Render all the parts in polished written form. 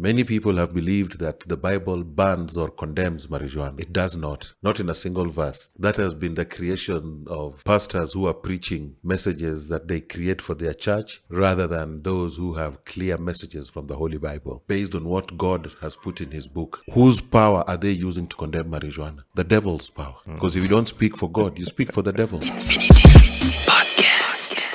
Many people have believed that the Bible bans or condemns marijuana. It does not in a single verse. That has been the creation of pastors who are preaching messages that they create for their church rather than those who have clear messages from the Holy Bible based on what God has put in his book. Whose power are they using to condemn marijuana? The devil's power. Because if you don't speak for God, you speak for the devil. Infinity Podcast.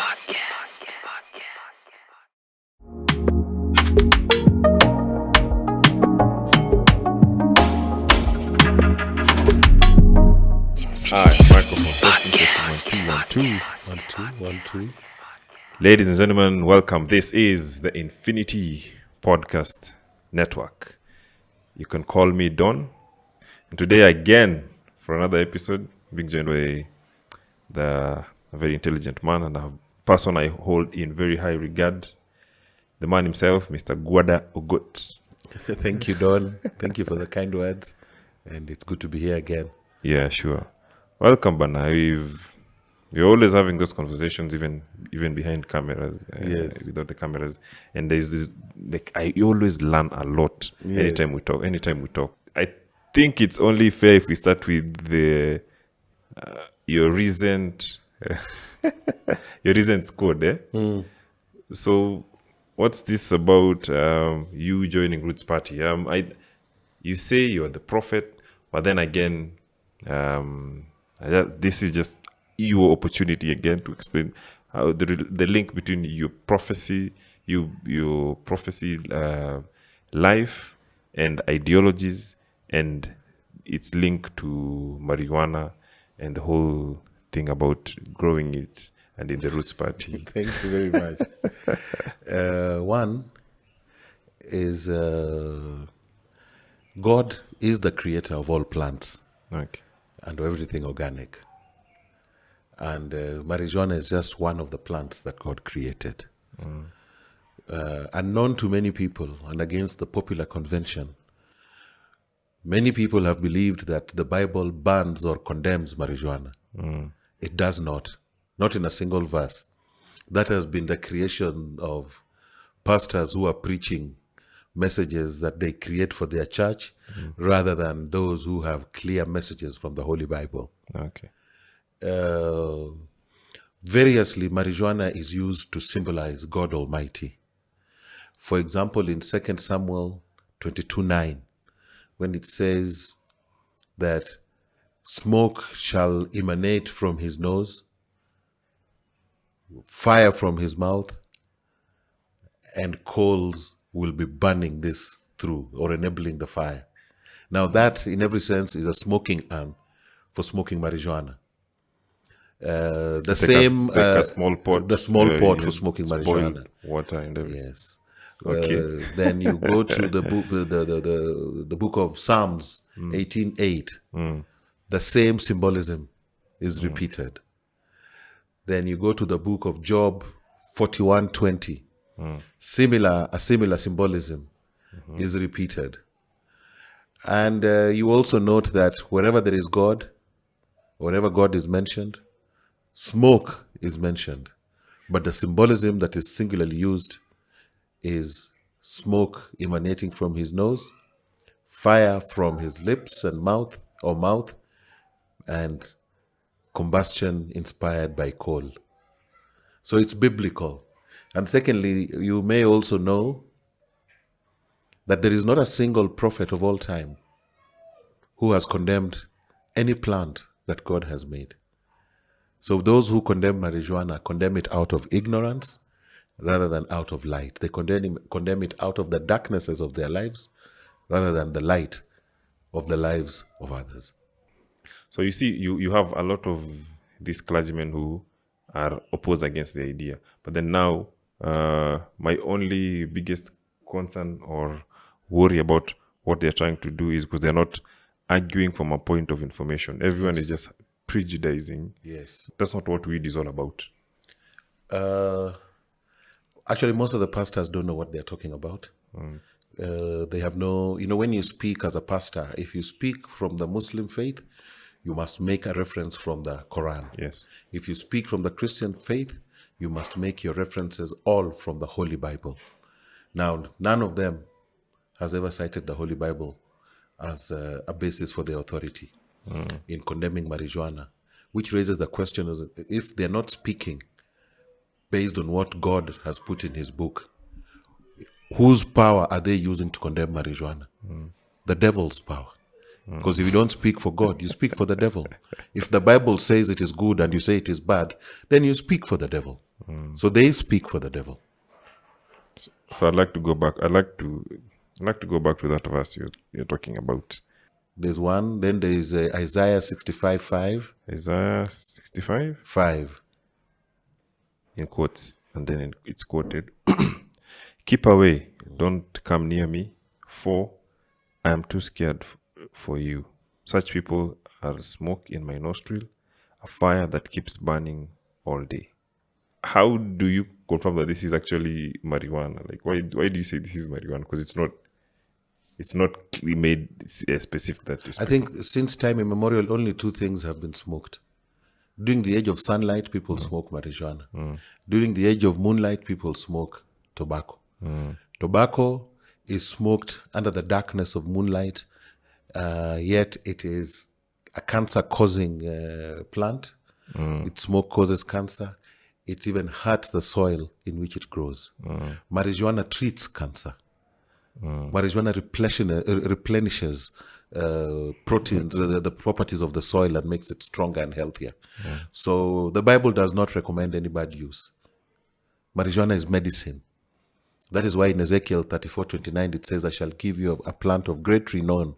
Microphone testing. 1 2. Ladies and gentlemen, welcome. This is the Infinity Podcast Network. You can call me Don. And today again, for another episode, being joined by a very intelligent man and a person I hold in very high regard, the man himself, Mr. Gwada Ogot. Thank you, Don. Thank you for the kind words. And it's good to be here again. Yeah, sure. Welcome, Bana. We're always having those conversations, even behind cameras, yes, without the cameras. And there's this, I always learn a lot. Yes. Anytime we talk. I think it's only fair if we start with your recent squad. So, what's this about? You joining Roots Party? You say you're the prophet, but then again, this is just your opportunity again to explain how the link between your prophecy, life and ideologies, and its link to marijuana and the whole thing about growing it and in the Roots Party. Thank you very much. One is God is the creator of all plants. Okay. And everything organic. And marijuana is just one of the plants that God created. Unknown to many people and against the popular convention, many people have believed that the Bible bans or condemns marijuana. It does not in a single verse. That has been the creation of pastors who are preaching messages that they create for their church rather than those who have clear messages from the Holy Bible. Okay. Variously, marijuana is used to symbolize God Almighty. For example, in 2 Samuel 22:9, when it says that smoke shall emanate from his nose, fire from his mouth, and coals will be burning this through or enabling the fire. Now that, in every sense, is a smoking arm for smoking marijuana. The small pot for smoking marijuana. Water and everything. Yes. Okay. Then you go to the book of Psalms 18:8. The same symbolism is repeated. Then you go to the book of Job 41:20. A similar symbolism is repeated. And you also note that wherever there is God, wherever God is mentioned, smoke is mentioned. But the symbolism that is singularly used is smoke emanating from his nose, fire from his lips and mouth, and combustion inspired by coal. So it's biblical. And secondly, you may also know that there is not a single prophet of all time who has condemned any plant that God has made. So those who condemn marijuana condemn it out of ignorance rather than out of light. They condemn it out of the darknesses of their lives rather than the light of the lives of others. So you see, you have a lot of these clergymen who are opposed against the idea. But then now, my only biggest concern or worry about what they're trying to do is because they're not arguing from a point of information. Everyone is just prejudicing. Yes. That's not what weed is all about. Actually, most of the pastors don't know what they're talking about. They have no, when you speak as a pastor, if you speak from the Muslim faith, you must make a reference from the Quran. Yes. If you speak from the Christian faith, you must make your references all from the Holy Bible. Now, none of them has ever cited the Holy Bible as a basis for their authority in condemning marijuana, which raises the question: is if they're not speaking based on what God has put in His book, whose power are they using to condemn marijuana? The devil's power. Because if you don't speak for God, you speak for the devil. If the Bible says it is good and you say it is bad, then you speak for the devil. So they speak for the devil. So I'd like to go back. I'd like to go back to that verse you're talking about. There's one. Then there is Isaiah 65:5. Isaiah 65? 5. In quotes, and then it's quoted. Keep away, don't come near me, for I am too scared for you. Such people are smoke in my nostril, a fire that keeps burning all day. How do you confirm that this is actually marijuana? Like, why do you say this is marijuana? Because it's not made specific that you I think since time immemorial, only two things have been smoked. During the age of sunlight, people smoke marijuana. During the age of moonlight, people smoke tobacco. Tobacco is smoked under the darkness of moonlight, yet it is a cancer-causing plant. Its smoke causes cancer. It even hurts the soil in which it grows. Marijuana treats cancer. Marijuana replenishes proteins, the properties of the soil, and makes it stronger and healthier. So the Bible does not recommend any bad use. Marijuana is medicine. That is why in Ezekiel 34:29 it says, I shall give you a plant of great renown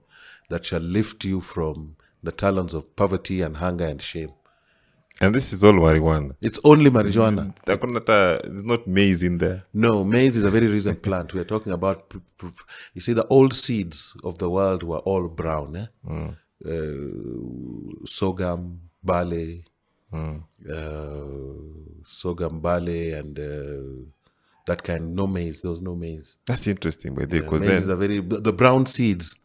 that shall lift you from the talons of poverty and hunger and shame. And this is all marijuana. It's only marijuana. There's not maize in there. No, maize is a very recent plant. We are talking about, you see, the old seeds of the world were all brown. Sorghum, barley, and that kind. No maize. There was no maize. That's interesting, by the way, because maize is the brown seeds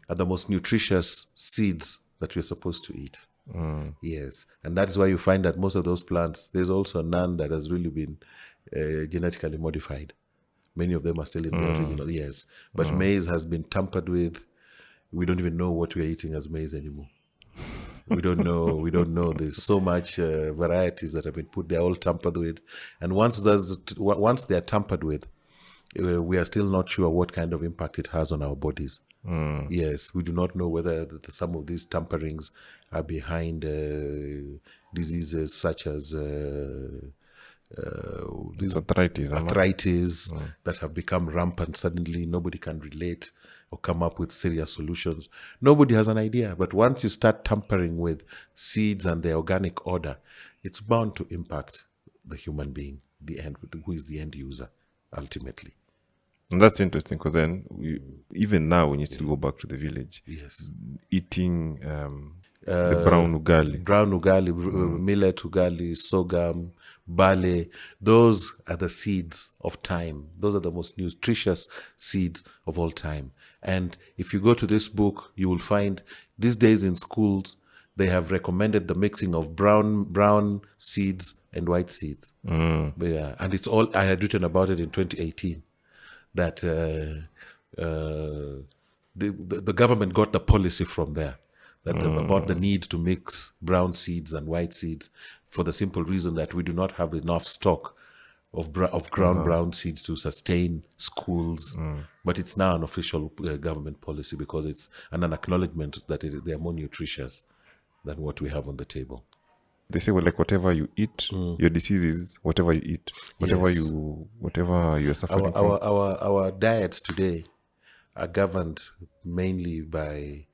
are the most nutritious seeds that we're supposed to eat. Yes, and that is why you find that most of those plants, there's also none that has really been genetically modified. Many of them are still in the original, yes. But maize has been tampered with. We don't even know what we are eating as maize anymore. We don't know. There's so much varieties that have been put. They're all tampered with, and once they are tampered with, we are still not sure what kind of impact it has on our bodies. Yes, we do not know whether some of these tamperings are behind diseases such as arthritis that have become rampant suddenly. Nobody can relate or come up with serious solutions. Nobody has an idea. But once you start tampering with seeds and their organic order, it's bound to impact the human being, who is the end user, ultimately. And that's interesting because then, even now, when you still go back to the village, yes, eating the brown ugali, millet ugali, sorghum, barley, those are the seeds of time. Those are the most nutritious seeds of all time. And if you go to this book, you will find these days in schools, they have recommended the mixing of brown seeds and white seeds. Yeah, and it's all, I had written about it in 2018. That the government got the policy from there, about the need to mix brown seeds and white seeds, for the simple reason that we do not have enough stock of brown seeds to sustain schools. But it's now an official government policy because it's an acknowledgement that they are more nutritious than what we have on the table. They say, well, like whatever you eat, your disease is whatever you eat, whatever you're suffering from. Our diets today are governed mainly by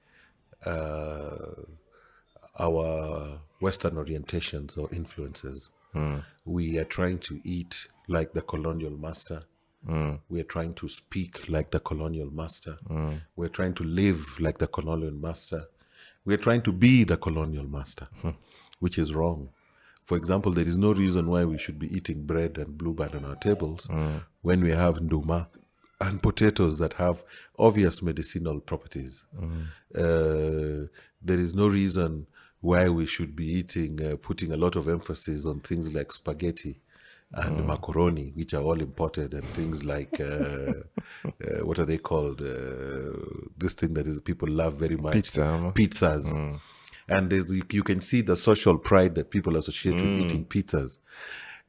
our Western orientations or influences. We are trying to eat like the colonial master. We are trying to speak like the colonial master. We're trying to live like the colonial master. We're trying to be the colonial master. Which is wrong. For example, there is no reason why we should be eating bread and blueband on our tables when we have nduma and potatoes that have obvious medicinal properties. There is no reason why we should be eating, putting a lot of emphasis on things like spaghetti and macaroni, which are all imported, and things like what are they called? This thing that is people love very much, Pizza. pizzas. And you can see the social pride that people associate with eating pizzas.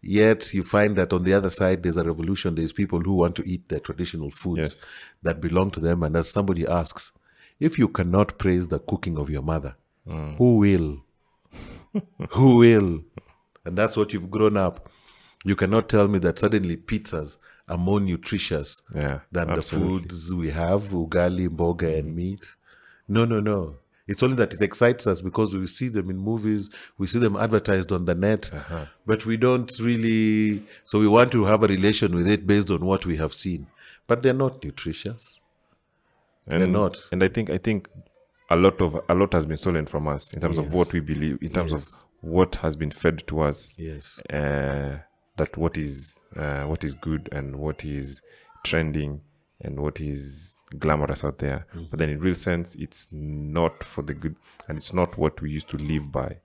Yet you find that on the other side, there's a revolution. There's people who want to eat their traditional foods Yes. that belong to them. And as somebody asks, if you cannot praise the cooking of your mother, who will? Who will? And that's what you've grown up. You cannot tell me that suddenly pizzas are more nutritious Yeah, than absolutely. the foods we have, ugali, mboga, and meat. No. It's only that it excites us because we see them in movies, we see them advertised on the net, but we don't really. So we want to have a relation with it based on what we have seen, but they're not nutritious. They're not. And I think a lot has been stolen from us in terms of Yes. what we believe, in terms Yes. of what has been fed to us. Yes. That what is good and what is trending and what is glamorous out there. But then in real sense, it's not for the good, and it's not what we used to live by.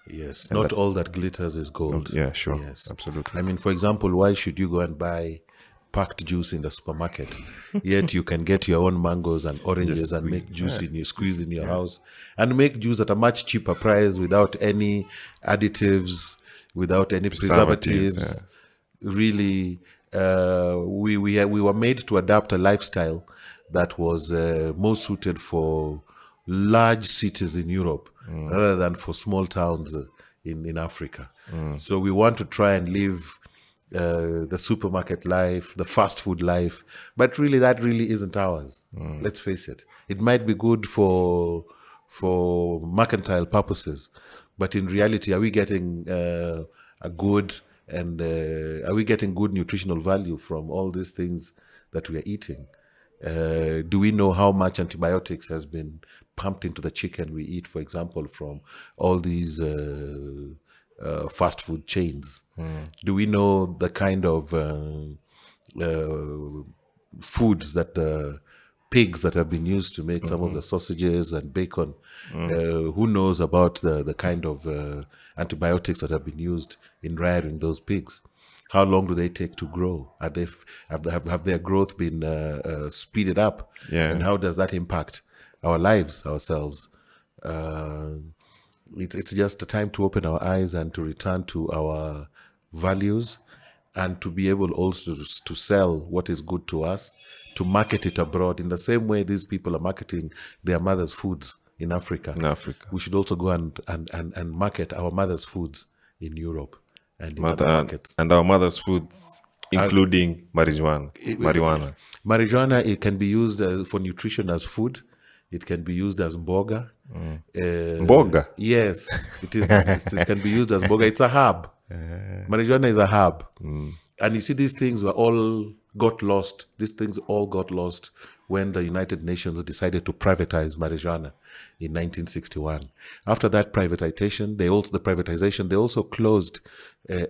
Yes. Not all that glitters is gold. Yeah, sure. Yes. Absolutely. I mean, for example, why should you go and buy packed juice in the supermarket? Yet you can get your own mangoes and oranges Just and squeeze. make juice in your squeeze in your house and make juice at a much cheaper price without any additives, without any preservatives. Really, we were made to adapt a lifestyle that was more suited for large cities in Europe rather than for small towns in Africa. So we want to try and live the supermarket life, the fast food life, but really that really isn't ours. Let's face it. It might be good for mercantile purposes, but in reality, are we getting a good and are we getting good nutritional value from all these things that we are eating? Do we know how much antibiotics has been pumped into the chicken we eat, for example, from all these fast food chains? Do we know the kind of foods that the pigs that have been used to make some of the sausages and bacon? Who knows about the kind of antibiotics that have been used in rearing those pigs? How long do they take to grow? Are they have their growth been speeded up? Yeah. And how does that impact our lives, ourselves? It's just a time to open our eyes and to return to our values and to be able also to sell what is good to us, to market it abroad in the same way these people are marketing their mother's foods in Africa. In Africa. We should also go and market our mother's foods in Europe and in other markets. And our mother's foods, including marijuana. Marijuana, it can be used for nutrition as food. It can be used as mboga. Mboga? Yes, it is. It can be used as mboga. It's a herb. Marijuana is a herb. And you see, these things all got lost. These things all got lost when the United Nations decided to privatize marijuana in 1961. After that privatization, they also closed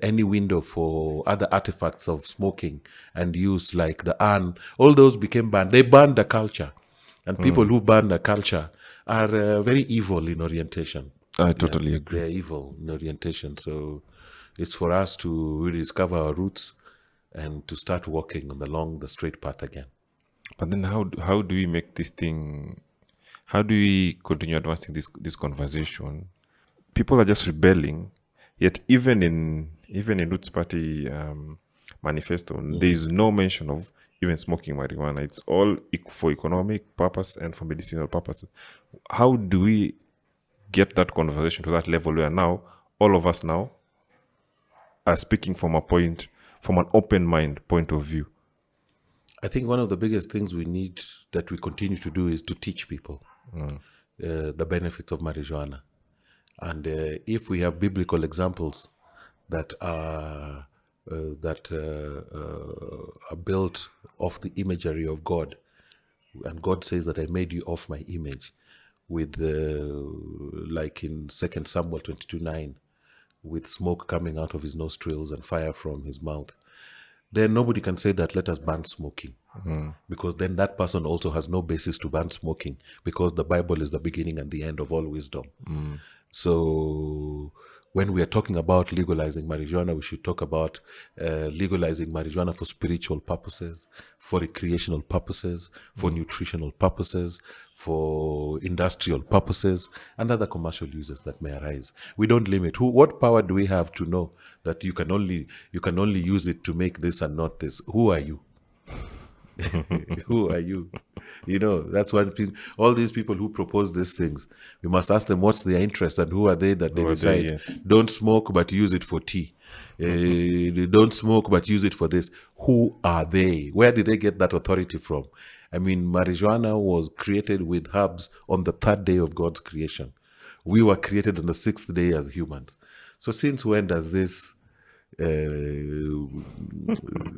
any window for other artifacts of smoking and use, like the urn. All those became banned. They banned the culture. And people who ban the culture are very evil in orientation. I totally agree. They're evil in orientation. So it's for us to rediscover our roots and to start walking along the straight path again. But then how do we make this thing, how do we continue advancing this conversation? People are just rebelling, yet even in Roots Party manifesto, there is no mention of even smoking marijuana. It's all for economic purpose and for medicinal purposes. How do we get that conversation to that level where now all of us now are speaking from an open mind point of view? I think one of the biggest things that we continue to do is to teach people the benefits of marijuana. And if we have biblical examples that are built off the imagery of God, and God says that I made you off my image, with like in 2 Samuel 22:9, with smoke coming out of his nostrils and fire from his mouth, then nobody can say that let us ban smoking, because then that person also has no basis to ban smoking, because the Bible is the beginning and the end of all wisdom. So when we are talking about legalizing marijuana, we should talk about legalizing marijuana for spiritual purposes, for recreational purposes, for nutritional purposes, for industrial purposes, and other commercial uses that may arise. We don't limit. What power do we have to know that you can only use it to make this and not this? Who are you? Who are you? That's why all these people who propose these things, we must ask them what's their interest and who are they that they decide. Yes. Don't smoke but use it for tea. Don't smoke but use it for this. Who are they? Where did they get that authority from? I mean, marijuana was created with herbs on the third day of God's creation. We were created on the sixth day as humans. So since when does this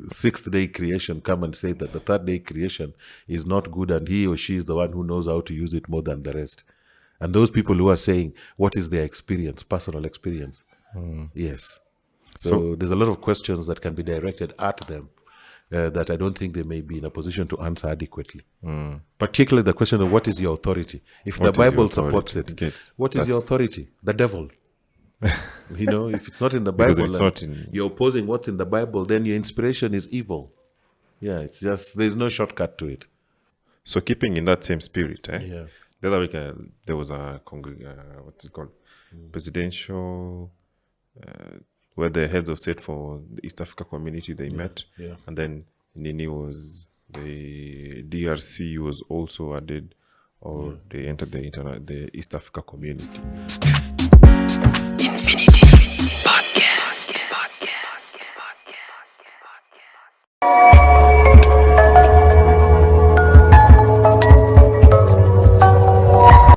sixth day creation come and say that the third day creation is not good and he or she is the one who knows how to use it more than the rest? And those people who are saying, what is their experience, personal experience? Yes. So there's a lot of questions that can be directed at them that I don't think they may be in a position to answer adequately. Particularly the question of what is your authority? If the Bible supports it, what is your authority? The devil. If it's not in the Bible, you're opposing what's in the Bible, then your inspiration is evil. Yeah, it's just, there's no shortcut to it. So keeping in that same spirit, Yeah. the other week there was a what's it called? Presidential, where the heads of state for the East Africa community, they met. Yeah. And then Nini was, the DRC was also added, or they entered the East Africa community. Infinity Podcast.